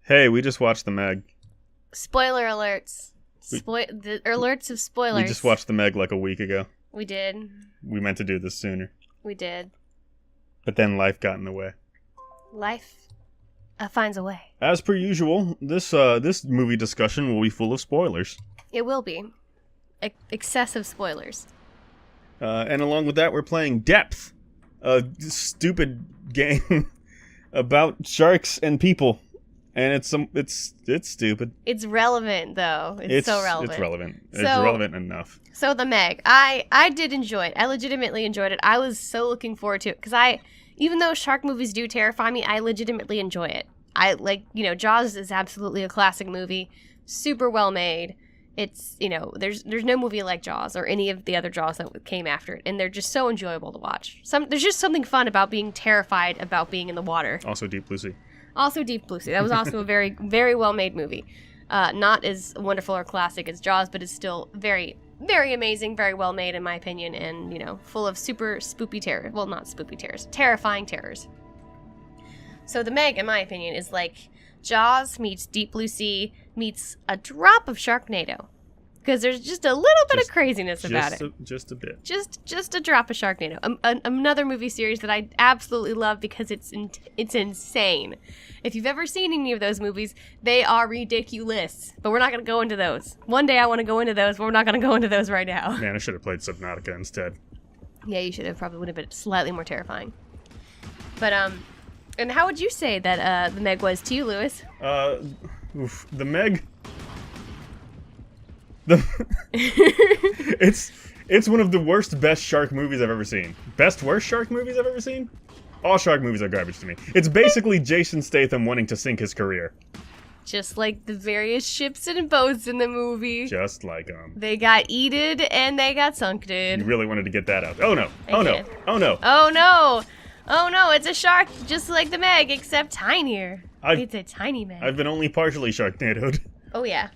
Hey, we just watched the Meg. Spoiler alerts. The alerts of spoilers. We just watched the Meg like a week ago. We did. We meant to do this sooner. We did. But then life got in the way. Life finds a way. As per usual, this movie discussion will be full of spoilers. It will be. Excessive spoilers. And along with that, we're playing Depth, a stupid game about sharks and people. And it's stupid. It's relevant, though. It's so relevant. It's relevant. It's relevant enough. So the Meg, I did enjoy it. I legitimately enjoyed it. I was so looking forward to it because even though shark movies do terrify me, I legitimately enjoy it. Jaws is absolutely a classic movie, super well made. It's, there's no movie like Jaws or any of the other Jaws that came after it, and they're just so enjoyable to watch. There's just something fun about being terrified about being in the water. Also Deep Blue Sea. Also Deep Blue Sea. That was also a very, very well-made movie. Not as wonderful or classic as Jaws, but it's still very, very amazing, very well-made in my opinion, and, full of super spoopy terror. Well, not spoopy terrors. Terrifying terrors. So The Meg, in my opinion, is like Jaws meets Deep Blue Sea meets a drop of Sharknado. Because there's just a little bit of craziness about it. Just a bit. Just a drop of Sharknado. Another movie series that I absolutely love because it's insane. If you've ever seen any of those movies, they are ridiculous. But we're not going to go into those. One day I want to go into those, but we're not going to go into those right now. Man, I should have played Subnautica instead. Yeah, you should have. Probably would have been slightly more terrifying. But, and how would you say that The Meg was to you, Lewis? The Meg... It's one of the worst best shark movies I've ever seen. Best worst shark movies I've ever seen? All shark movies are garbage to me. It's basically Jason Statham wanting to sink his career. Just like the various ships and boats in the movie. Just like them. They got eated and they got sunked. You really wanted to get that out. Oh no. Oh no. Oh no, it's a shark just like the Meg, except tinier. It's a tiny Meg. I've been only partially Sharknadoed. Oh yeah.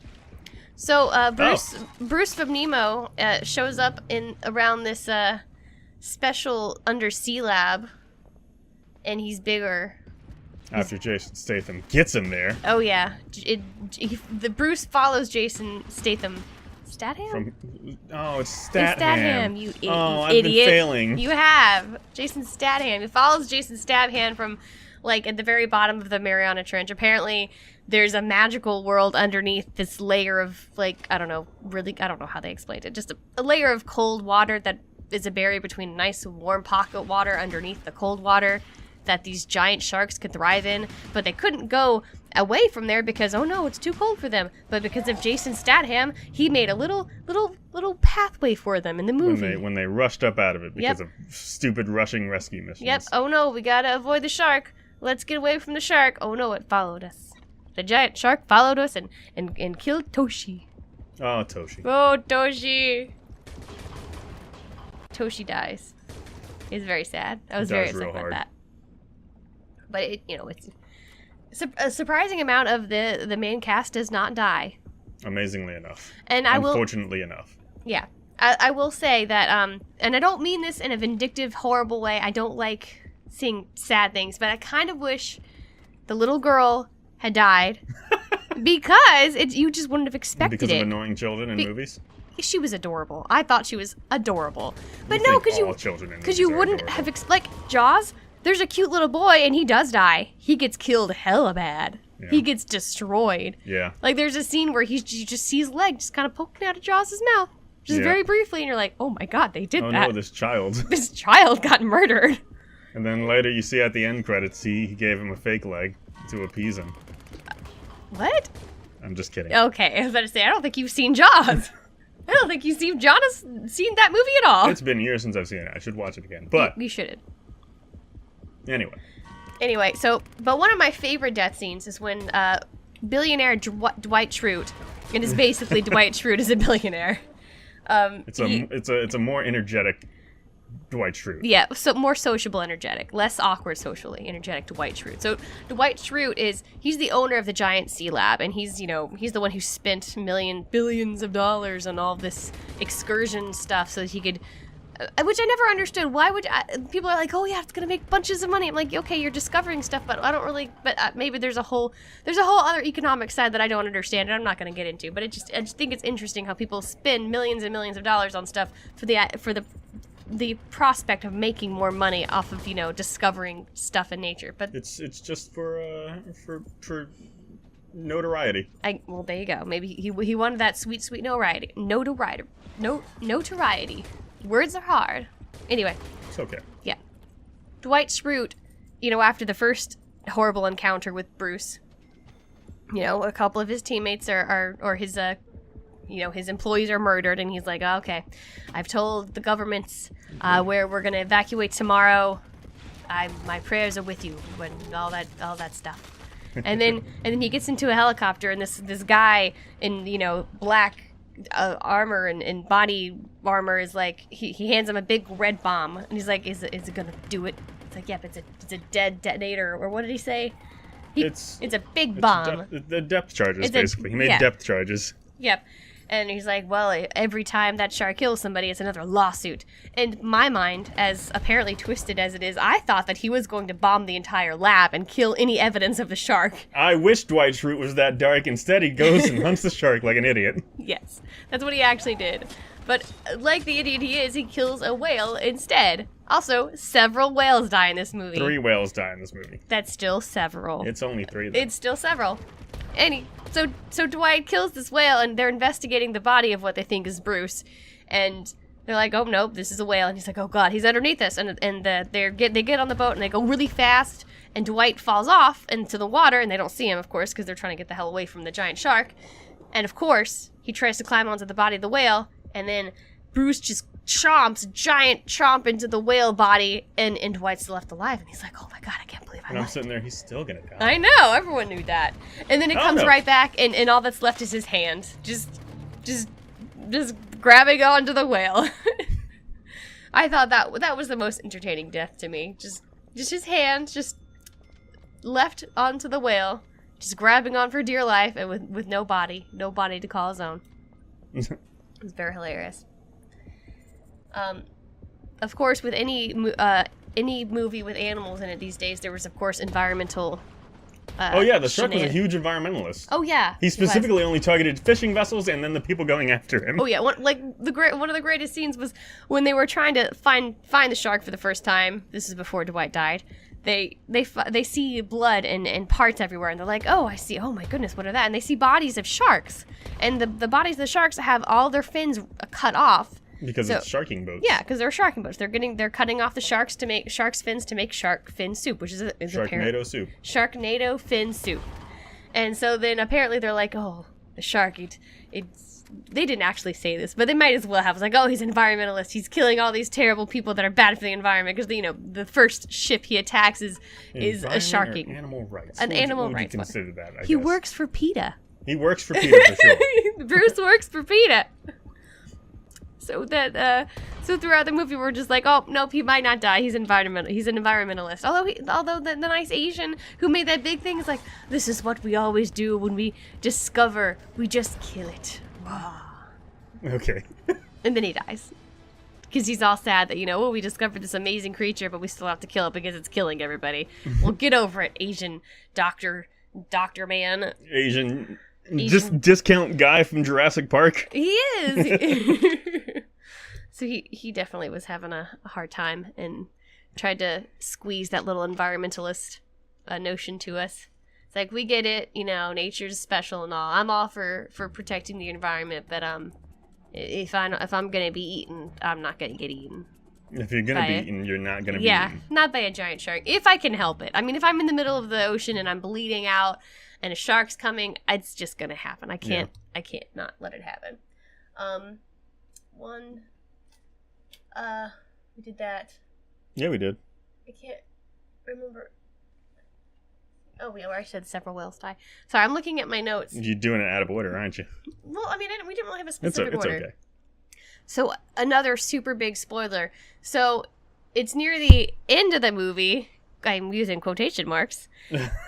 So, Bruce from Nemo shows up around this special undersea lab, and he's bigger. After Jason Statham gets him there. Oh yeah, the Bruce follows Jason Statham. Statham? It's Statham. You idiot. I've been failing. You have. Jason Statham. He follows Jason Statham from, at the very bottom of the Mariana Trench. Apparently, there's a magical world underneath this layer of, I don't know how they explained it. Just a layer of cold water that is a barrier between nice warm pocket water underneath the cold water that these giant sharks could thrive in. But they couldn't go away from there because, oh no, it's too cold for them. But because of Jason Statham, he made a little pathway for them in the movie. When they rushed up out of it because of stupid rushing rescue missions. Yep. Oh no, we gotta avoid the shark. Let's get away from the shark. Oh no, it followed us. The giant shark followed us and killed Toshi. Oh, Toshi. Oh, Toshi. Toshi dies. It's very sad. I was very upset about that. But it's a surprising amount of the main cast does not die. Amazingly enough. And unfortunately enough. Yeah. I will say that, and I don't mean this in a vindictive, horrible way. I don't like seeing sad things, but I kind of wish the little girl had died because you just wouldn't have expected it. Because of annoying children in movies? She was adorable. I thought she was adorable. But no, because you wouldn't have Jaws, there's a cute little boy and he does die. He gets killed hella bad. Yeah. He gets destroyed. Yeah. There's a scene where you just see his leg just kind of poking out of Jaws' mouth. Just very briefly, and you're like, oh my god, they did that. Oh no, this child. This child got murdered. And then later you see at the end credits, he gave him a fake leg to appease him. What? I'm just kidding. Okay, I was about to say, I don't think you've seen Jaws. I don't think you've seen that movie at all. It's been years since I've seen it. I should watch it again. But you shouldn't. Anyway, but one of my favorite death scenes is when billionaire Dwight Schrute, and it's basically Dwight Schrute is a billionaire. It's a more energetic Dwight Schrute. Yeah, so more sociable, energetic, less awkward socially, energetic Dwight Schrute. So Dwight Schrute he's the owner of the giant sea lab, and he's the one who spent billions of dollars on all this excursion stuff so that he could which I never understood. Why would people are like, oh yeah, it's gonna make bunches of money. I'm like, okay, you're discovering stuff, but I don't really. But maybe there's a whole other economic side that I don't understand, and I'm not gonna get into. But I just think it's interesting how people spend millions and millions of dollars on stuff for the prospect of making more money off of discovering stuff in nature. But it's just for notoriety. Well, there you go. Maybe he wanted that sweet notoriety. Notoriety. Words are hard. Anyway. It's okay. Yeah. Dwight Schrute, after the first horrible encounter with Bruce, a couple of his teammates or his his employees are murdered, and he's like, oh, okay, I've told the governments where we're gonna evacuate tomorrow. My prayers are with you, and all that stuff. And then he gets into a helicopter, and this guy in black armor and body armor is like, he hands him a big red bomb, and he's like, is it gonna do it? It's like, yep, it's a dead detonator, or what did he say? It's a big bomb. The depth charges, basically. He made depth charges. Yep. And he's like, well, every time that shark kills somebody, it's another lawsuit. And my mind, as apparently twisted as it is, I thought that he was going to bomb the entire lab and kill any evidence of the shark. I wish Dwight Schrute was that dark. Instead, he goes and hunts the shark like an idiot. Yes, that's what he actually did. But like the idiot he is, he kills a whale instead. Also, several whales die in this movie. 3 whales die in this movie. That's still several. It's only 3, though. It's still several. So Dwight kills this whale, and they're investigating the body of what they think is Bruce, and they're like, oh nope, this is a whale, and he's like, oh god, he's underneath us, and they get on the boat, and they go really fast, and Dwight falls off into the water, and they don't see him, of course, because they're trying to get the hell away from the giant shark, and of course he tries to climb onto the body of the whale, and then Bruce just giant chomp into the whale body, and Dwight's left alive, and he's like, oh my god, I can't believe I And I'm left. sitting there, he's still gonna die. I know, everyone knew that. And then it comes right back, and all that's left is his hand. Just grabbing onto the whale. I thought that was the most entertaining death to me. Just his hand, just left onto the whale, just grabbing on for dear life, and with no body to call his own. It was very hilarious. Of course, with any movie with animals in it these days, there was, of course, environmental. The shark was a huge environmentalist. Oh yeah, he specifically only targeted fishing vessels and then the people going after him. Oh yeah, one of the greatest scenes was when they were trying to find the shark for the first time. This is before Dwight died. They see blood and parts everywhere, and they're like, oh, I see. Oh my goodness, what are that? And they see bodies of sharks, and the bodies of the sharks have all their fins cut off. Because it's sharking boats. Yeah, because they're sharking boats. They're cutting off the sharks to make shark's fins to make shark fin soup, which is Sharknado soup. Sharknado fin soup. And so then apparently they're like, oh, the shark, they didn't actually say this, but they might as well have. It's like, oh, he's an environmentalist. He's killing all these terrible people that are bad for the environment, because the first ship he attacks is a sharking. Animal rights. Animal rights. Consider that, I he guess. works for PETA. He works for PETA, for sure. Bruce works for PETA. So throughout the movie, we're just like, oh nope, he might not die. He's an environmentalist. Although the nice Asian who made that big thing is like, this is what we always do when we discover. We just kill it. Okay. And then he dies, because he's all sad that we discovered this amazing creature, but we still have to kill it because it's killing everybody. Well, get over it, Asian doctor man. Asian. Just discount guy from Jurassic Park. He is. So he definitely was having a hard time and tried to squeeze that little environmentalist notion to us. It's like, we get it, nature's special and all. I'm all for protecting the environment, but if I'm gonna be eaten, I'm not gonna get eaten. If you're gonna be eaten, you're not gonna be eaten. Yeah, not by a giant shark. If I can help it. I mean, if I'm in the middle of the ocean and I'm bleeding out and a shark's coming, it's just gonna happen. I can't not let it happen. We did that. Yeah, we did. I can't remember. Oh, we already said several whales die. Sorry, I'm looking at my notes. You're doing it out of order, aren't you? Well, I mean, we didn't really have a specific order. It's okay. So, another super big spoiler. So, it's near the end of the movie. I'm using quotation marks.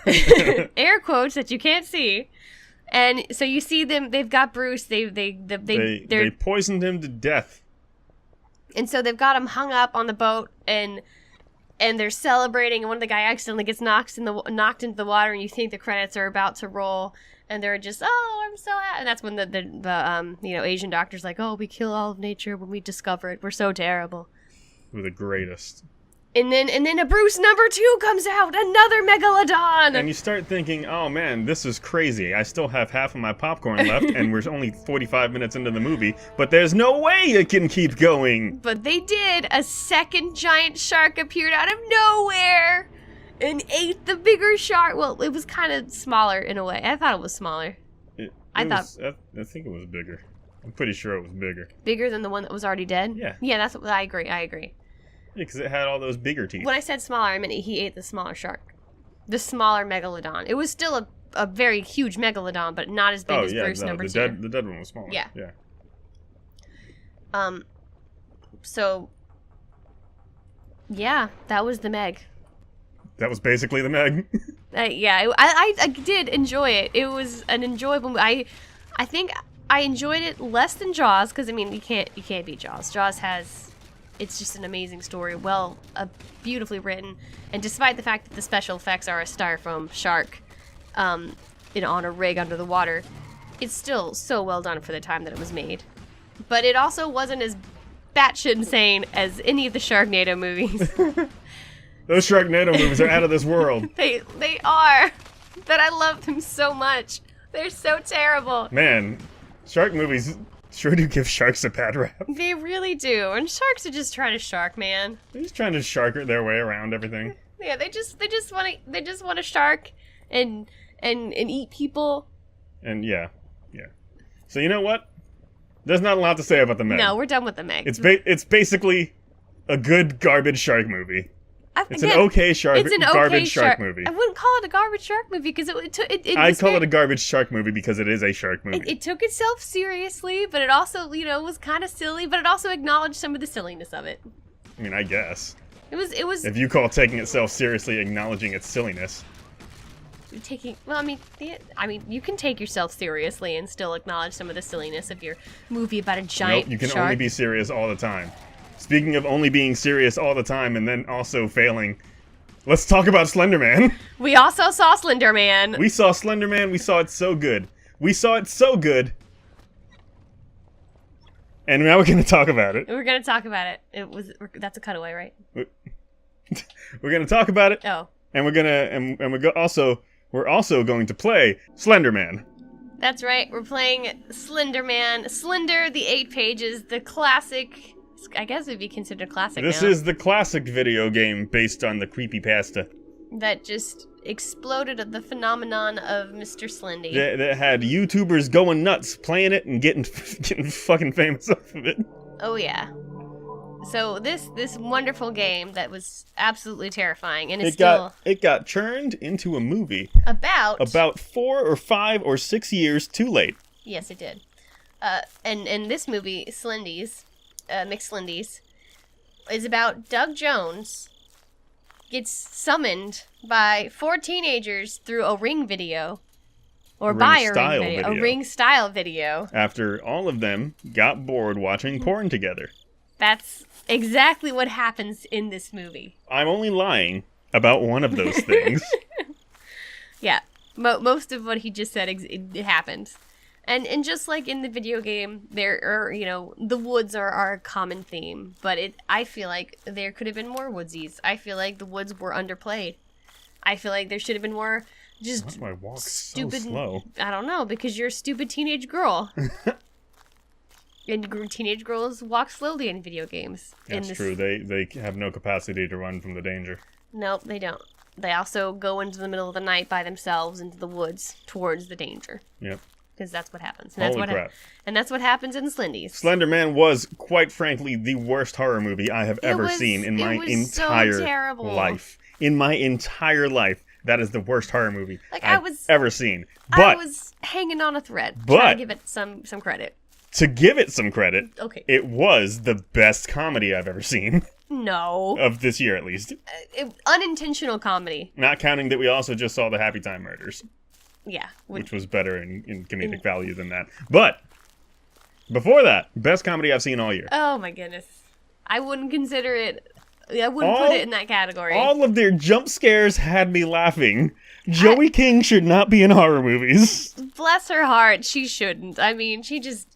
Air quotes that you can't see. And so you see them, they've got Bruce, they poisoned him to death. And so they've got him hung up on the boat, and they're celebrating, and one of the guy accidentally gets knocked into the water, and you think the credits are about to roll, and they're just, oh, I'm so happy. And that's when the Asian doctor's like, oh, we kill all of nature when we discover it. We're so terrible. We're the greatest. And then a Bruce number 2 comes out, another megalodon. And you start thinking, oh man, this is crazy. I still have half of my popcorn left, and we're only 45 minutes into the movie, but there's no way it can keep going. But they did. A second giant shark appeared out of nowhere and ate the bigger shark. Well, it was kind of smaller in a way. I thought it was smaller. I think it was bigger. I'm pretty sure it was bigger. Bigger than the one that was already dead? Yeah. Yeah, I agree. Yeah, because it had all those bigger teeth. When I said smaller, I meant he ate the smaller shark. The smaller megalodon. It was still a very huge megalodon, but not as big as Bruce number 2. The dead one was smaller. Yeah. Yeah. So, yeah, that was the Meg. That was basically the Meg. Yeah, I did enjoy it. It was an enjoyable movie. I think I enjoyed it less than Jaws, because, I mean, you can't beat Jaws. Jaws it's just an amazing story, beautifully written, and despite the fact that the special effects are a styrofoam shark on a rig under the water, it's still so well done for the time that it was made. But it also wasn't as batshit insane as any of the Sharknado movies. Those Sharknado movies are out of this world. They are, but I love them so much. They're so terrible. Man, shark movies sure do give sharks a bad rap. They really do, and sharks are just trying to shark, man. They're just trying to shark their way around everything. Yeah, they just want to shark and eat people. And yeah. So you know what? There's not a lot to say about the Meg. No, we're done with the Meg. It's basically a good garbage shark movie. It's an okay garbage shark movie. I wouldn't call it a garbage shark movie because I call it a garbage shark movie because it is a shark movie. It took itself seriously, but it also, was kind of silly, but it also acknowledged some of the silliness of it. I mean, I guess. It was If you call taking itself seriously acknowledging its silliness. You can take yourself seriously and still acknowledge some of the silliness of your movie about a giant Nope, you can shark. only be serious all the time. Speaking of only being serious all the time and then also failing, let's talk about Slenderman. We also saw Slenderman. We saw Slenderman. We saw it so good. And now we're going to talk about it. We're going to talk about it. That's a cutaway, right? We're going to talk about it. Oh. And we're also going to play Slenderman. That's right. We're playing Slenderman. Slender, the 8 pages, the classic. I guess it would be considered a classic This now. is the classic video game based on the creepypasta. That just exploded at the phenomenon of Mr. Slendy. That had YouTubers going nuts playing it and getting fucking famous off of it. Oh yeah. So this wonderful game that was absolutely terrifying, and it got turned into a movie about 4 or 5 or 6 years too late. Yes, it did. And this movie, Slendies, McSlendies, is about Doug Jones gets summoned by 4 teenagers through a Ring video. Or by a Ring video. A Ring-style video. After all of them got bored watching porn together. That's exactly what happens in this movie. I'm only lying about one of those things. Yeah. Most of what he just said, it happened. And just like in the video game, there are, the woods are a common theme. But I feel like there could have been more woodsies. I feel like the woods were underplayed. I feel like there should have been more just Why's my walk stupid. So slow? I don't know, because you're a stupid teenage girl. And teenage girls walk slowly in video games. That's true. They have no capacity to run from the danger. Nope, they don't. They also go into the middle of the night by themselves into the woods towards the danger. Yep. Because that's what happens. And Holy crap. And that's what happens in Slendies. Slenderman was, quite frankly, the worst horror movie I have ever seen in my entire life. In my entire life, that is the worst horror movie I've ever seen. But I was hanging on a thread, trying to give it some credit. To give it some credit, okay, it was the best comedy I've ever seen. No. Of this year, at least. Unintentional comedy. Not counting that we also just saw the Happy Time Murders. Yeah. Which was better in comedic value than that. But, before that, best comedy I've seen all year. Oh my goodness. I wouldn't consider it. I wouldn't put it in that category. All of their jump scares had me laughing. Joey King should not be in horror movies. Bless her heart, she shouldn't. I mean, she just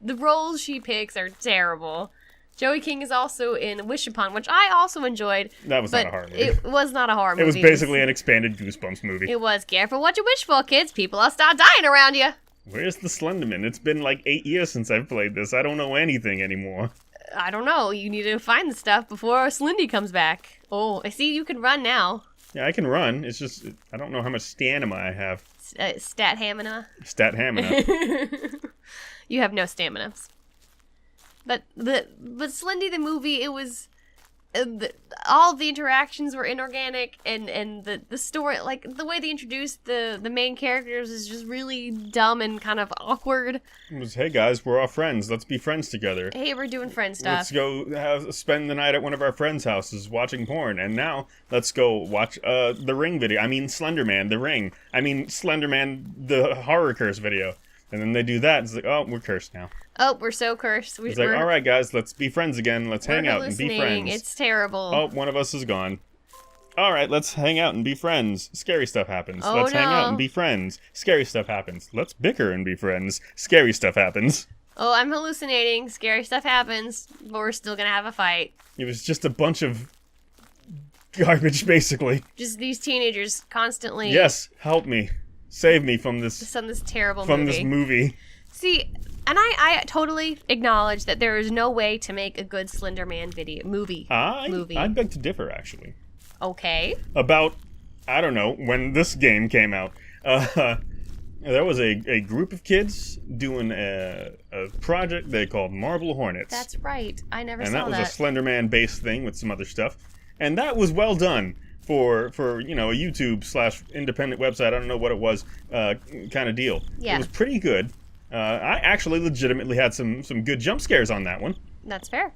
the roles she picks are terrible. Joey King is also in Wish Upon, which I also enjoyed. That was not a horror movie. It was not a horror movie. It was basically an expanded Goosebumps movie. It was. Careful what you wish for, kids. People will start dying around you. Where's the Slenderman? It's been like 8 years since I've played this. I don't know anything anymore. I don't know. You need to find the stuff before Slendy comes back. Oh, I see you can run now. Yeah, I can run. It's just, I don't know how much stamina I have. Stat hamina. Stat hamina. You have no stamina. But Slendy the movie, it was all the interactions were inorganic, and the story, like the way they introduced the main characters is just really dumb and kind of awkward. It was, hey guys, we're all friends. Let's be friends together. Hey, we're doing friend stuff. Let's go spend the night at one of our friends' houses watching porn. And now let's go watch the Ring video. I mean Slenderman, the Ring. I mean Slenderman, the horror curse video. And then they do that. It's like, oh, we're cursed now. Oh, we're so cursed. It's like, all right, guys, let's be friends again. Let's hang out and be friends. It's terrible. Oh, one of us is gone. All right, let's hang out and be friends. Scary stuff happens. Oh, let's hang out and be friends. Scary stuff happens. Let's bicker and be friends. Scary stuff happens. Oh, I'm hallucinating. Scary stuff happens, but we're still gonna have a fight. It was just a bunch of garbage, basically. Just these teenagers constantly. Yes, help me. Save me from this terrible this movie. See, and I totally acknowledge that there is no way to make a good Slenderman movie. I beg to differ, actually. Okay. About, I don't know, when this game came out, there was a group of kids doing a project they called Marble Hornets. That's right. I never saw that. And that was a Slenderman-based thing with some other stuff. And that was well done. For you know, a YouTube/independent website, I don't know what it was, kind of deal. Yeah. It was pretty good. I actually legitimately had some good jump scares on that one. That's fair.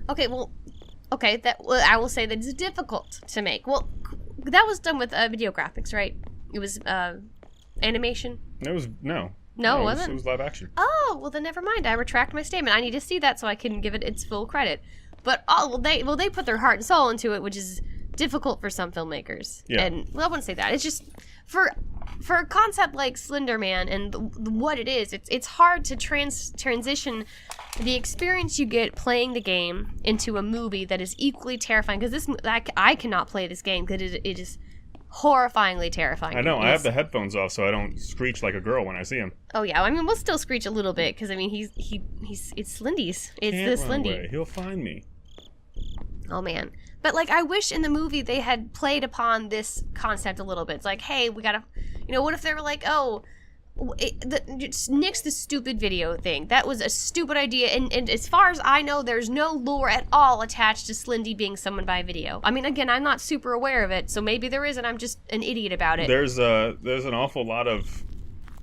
Okay, I will say that it's difficult to make. Well, that was done with video graphics, right? It was animation. It was no, it wasn't. It was live action. Oh, well then never mind. I retract my statement. I need to see that so I can give it its full credit. But they put their heart and soul into it, which is difficult for some filmmakers. Yeah. And I wouldn't say that. It's just for a concept like Slenderman and what it is, it's hard to transition the experience you get playing the game into a movie that is equally terrifying. Because I cannot play this game because it is horrifyingly terrifying. I know. I have the headphones off so I don't screech like a girl when I see him. Oh yeah. I mean, we'll still screech a little bit because I mean it's Slendy's. It's the Slendy. He'll find me. Oh man. But, like, I wish in the movie they had played upon this concept a little bit. It's like, hey, we gotta, what if they were like, oh, nix the stupid video thing. That was a stupid idea. And as far as I know, there's no lore at all attached to Slendy being summoned by video. I mean, again, I'm not super aware of it, so maybe there is, and I'm just an idiot about it. There's an awful lot of...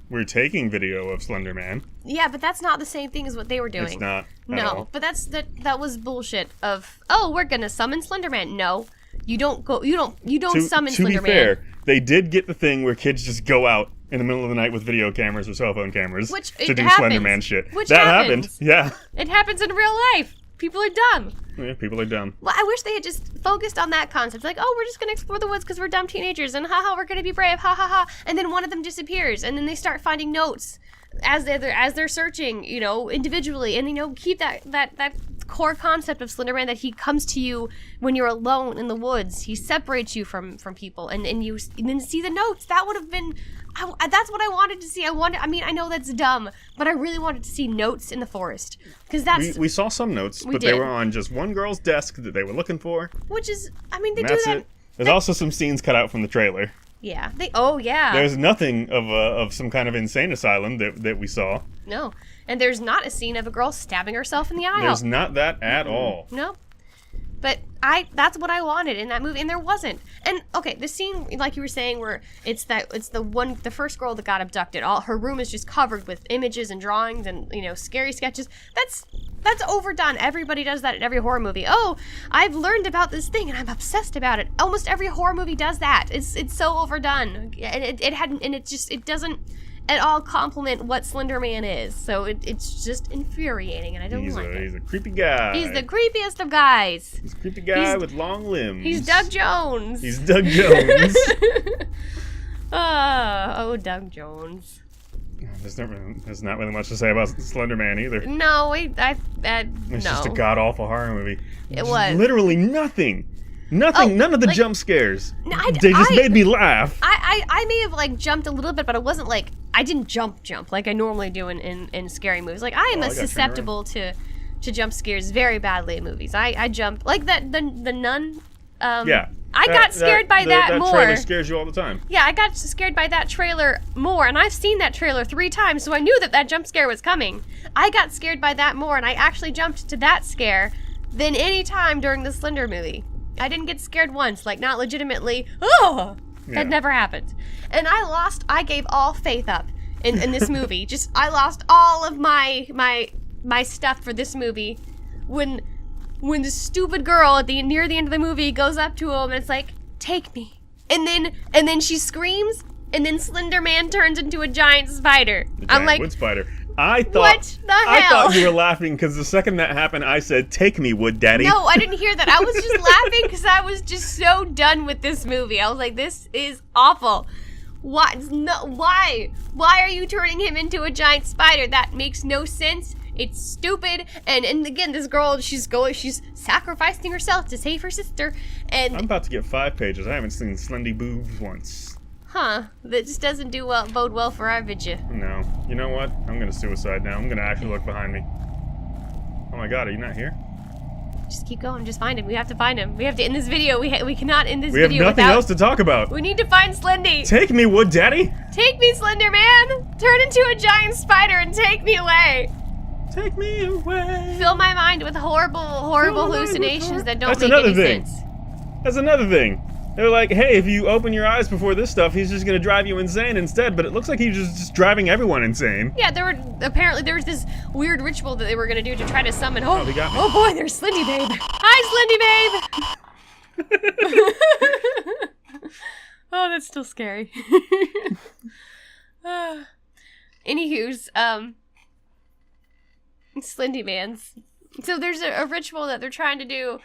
We're taking video of Slenderman. Yeah, but that's not the same thing as what they were doing. It's not. No, but that was bullshit of, oh, we're gonna summon Slenderman. No. You don't summon Slenderman. To be fair, they did get the thing where kids just go out in the middle of the night with video cameras or cell phone cameras to do Slenderman shit. That happened. Yeah. It happens in real life. People are dumb. Yeah, people are dumb. Well, I wish they had just focused on that concept. Like, oh, we're just going to explore the woods because we're dumb teenagers, and haha, we're going to be brave, ha ha ha. And then one of them disappears, and then they start finding notes as they're searching, individually, and, keep that core concept of Slenderman that he comes to you when you're alone in the woods. He separates you from people, and then see the notes. That would have been... that's what I wanted to see. I know that's dumb, but I really wanted to see notes in the forest. Because that's... We saw some notes, but they were on just one girl's desk that they were looking for. Which is... I mean, they do that... There's also some scenes cut out from the trailer. Yeah. Yeah. There's nothing of some kind of insane asylum that we saw. No. And there's not a scene of a girl stabbing herself in the eye. There's not that at all. No. But that's what I wanted in that movie, and there wasn't. And okay, the scene, like you were saying, where it's the first girl that got abducted. All her room is just covered with images and drawings and scary sketches. That's overdone. Everybody does that in every horror movie. Oh, I've learned about this thing and I'm obsessed about it. Almost every horror movie does that. It's so overdone. And it doesn't. at all compliment what Slender Man is. So it's just infuriating, and I don't like it. He's a creepy guy. He's the creepiest of guys. He's a creepy guy with long limbs. He's Doug Jones. He's Doug Jones. Oh, Doug Jones. There's not really much to say about Slender Man either. No, it's It's just a god-awful horror movie. It was. Literally nothing. Nothing. None of the jump scares. They just made me laugh. I may have, like, jumped a little bit, but it wasn't, like, I didn't jump like I normally do in scary movies. Like, I am susceptible to jump scares very badly in movies. I jump. Like, the Nun. Yeah. I got scared by that more. That trailer scares you all the time. Yeah, I got scared by that trailer more, and I've seen that trailer 3 times, so I knew that jump scare was coming. I got scared by that more, and I actually jumped to that scare than any time during the Slender movie. I didn't get scared once, like, not legitimately, oh! That never happened. And I gave all faith up in this movie. I lost all of my stuff for this movie when the stupid girl near the end of the movie goes up to him and it's like, take me. And then she screams, and then Slender Man turns into a giant spider. I'm like, wood spider. I thought, what the hell? I thought you were laughing because the second that happened, I said, take me, wood daddy. No, I didn't hear that. I was just laughing because I was just so done with this movie. I was like, this is awful. Why? No, why? Why are you turning him into a giant spider? That makes no sense. It's stupid. And again, this girl, she's sacrificing herself to save her sister. And I'm about to get 5 pages. I haven't seen Slendy boobs once. Huh. That just doesn't bode well for our video. No. You know what? I'm gonna suicide now. I'm gonna actually look behind me. Oh my god, are you not here? Just keep going. Just find him. We have to find him. We have to end this video. We cannot end this video without... We have nothing else to talk about. We need to find Slendy. Take me, wood daddy. Take me, Slender Man. Turn into a giant spider and take me away. Take me away. Fill my mind with horrible hallucinations that don't make any sense. That's another thing. They're like, hey, if you open your eyes before this stuff, he's just gonna drive you insane instead. But it looks like he's just driving everyone insane. Yeah, apparently there was this weird ritual that they were gonna do to try to summon. Oh, they got me. Oh boy, there's Slendy Babe. Hi, Slendy Babe. Oh, that's still scary. Anywho's, Slendy Man's. So there's a ritual that they're trying to do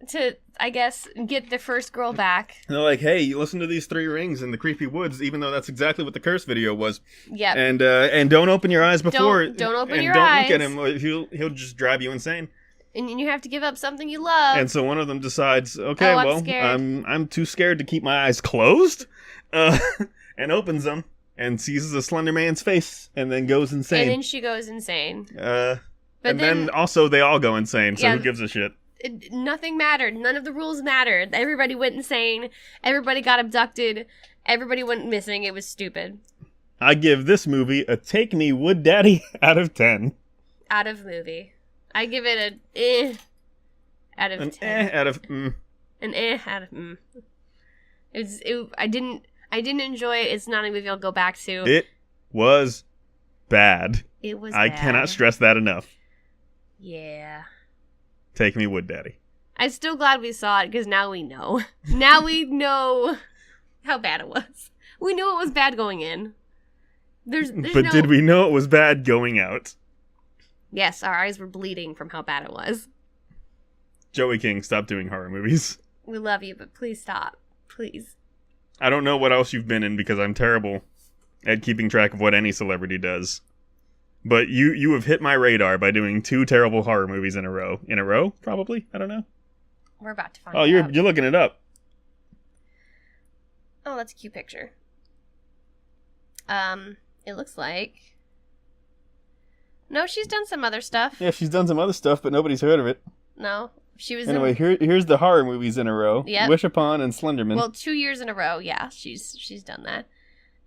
to, I guess, get the first girl back. They're like, hey, you listen to these 3 rings in the creepy woods, even though that's exactly what the curse video was. Yeah. And don't open your eyes before. Don't open your eyes. And don't look at him. He'll just drive you insane. And you have to give up something you love. And so one of them decides, okay, I'm too scared to keep my eyes closed, and opens them and sees a Slender Man's face, and then goes insane. And then she goes insane. And then also they all go insane. So who gives a shit? Nothing mattered. None of the rules mattered. Everybody went insane. Everybody got abducted. Everybody went missing. It was stupid. I give this movie a take me wood daddy out of 10. Out of movie. I give it an out of 10. An out of An out of I didn't enjoy it. It's not a movie I'll go back to. It was bad. It was I bad. cannot stress that enough. Yeah. Take me, wood daddy. I'm still glad we saw it, because now we know. Now we know how bad it was. We knew it was bad going in. But did we know it was bad going out? Yes, our eyes were bleeding from how bad it was. Joey King, stop doing horror movies. We love you, but please stop. Please. I don't know what else you've been in, because I'm terrible at keeping track of what any celebrity does. But you have hit my radar by doing 2 terrible horror movies in a row. In a row, probably? I don't know. We're about to find out. Oh, you're looking it up. Oh, that's a cute picture. It looks like... No, she's done some other stuff. Yeah, she's done some other stuff, but nobody's heard of it. No, she was Anyway, here's the horror movies in a row. Yep. Wish Upon and Slenderman. Well, 2 years in a row, yeah, she's done that.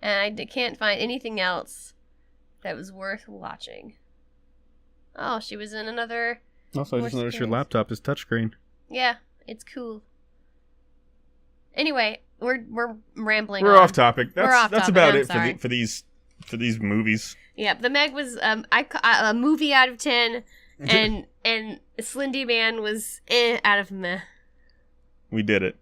And I can't find anything else that was worth watching. Oh, she was in another... Also, I just noticed your laptop is touchscreen. Yeah, it's cool. Anyway, we're rambling. We're off topic. That's about it for these movies. Yeah, the Meg was a movie out of 10, and Slendy Man was out of meh. We did it.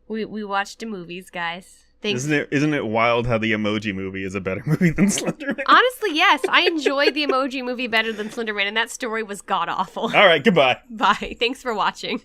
We watched the movies, guys. Thanks. Isn't it wild how the Emoji Movie is a better movie than Slenderman? Honestly, yes. I enjoyed the Emoji Movie better than Slenderman, and that story was god-awful. All right, goodbye. Bye. Thanks for watching.